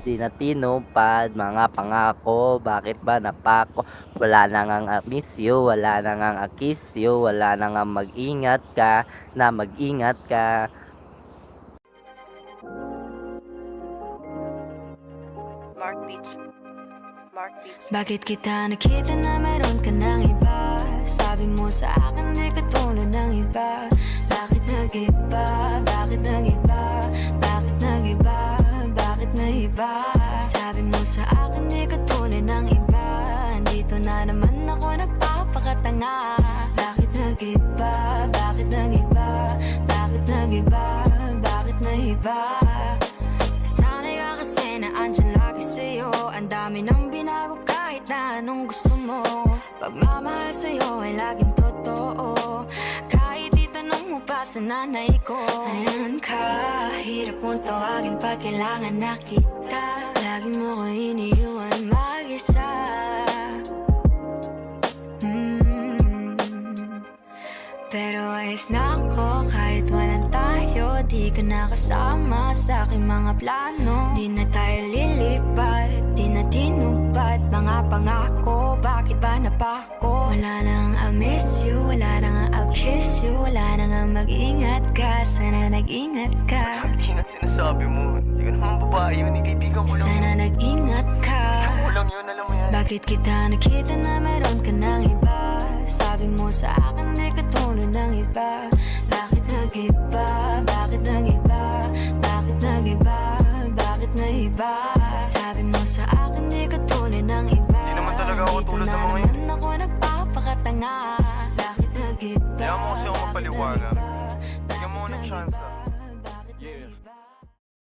Di na tinupad mga pangako, bakit ba napako? Wala na ngang miss you, wala na ngang kiss you, wala na ngang mag-ingat ka, na mag-ingat ka. Mark Beats. Mark Beats. Bakit kita nakita na meron ka ng iba? Sabi mo sa akin di ka tulad ng iba. Bakit nag-iba? Bakit nag-iba? Bakit nag-iba? Bakit nag-iba? Sabi mo sa akin di ka tulad ng iba. Dito na naman ako nagpapakatanga. Bakit nag-iba? Bakit nag-iba? Bakit nag-iba? Bakit nag-iba? Sana'y ka kasi na andyan lagi sa'yo. Ang dami nang binago kahit na anong gusto mo. Pagmamahal sa'yo ay laging totoo. Kahit itanong mo pa sa nanay ko. Ayan ka, hirap mong tawagin pag kailangan na kita. Lagi mo ko iniiwan mag-isa. Pero ayos na ako kahit walang tayo. Di ka nakasama sa aking mga plano. Di na tayo lilipat, di na tinupad mga pangako. Bakit ba napako? Wala nang I'll miss you, wala nang I'll kiss you, wala nang mag-ingat ka. Sana nag-ingat ka. Hindi na sinasabi mo. Hindi ka naman babae yun, kaibigan ko lang. Sana nag-ingat ka. Kaibigan ko lang yun, alam mo yan. Bakit kita nakita na meron ka ng iba? Sabi mo sa akin di ka tulad ng iba. Bakit nag-iba? Bakit nag-iba? Bakit nag-iba? Bakit nag-iba? Sabi mo sa akin di ka tulad ng iba. Di naman talaga ako tulad ng mga Dito na naman ako nagpapakatanga. Bakit nag-iba? Kaya mo kasi ako magpaliwanag.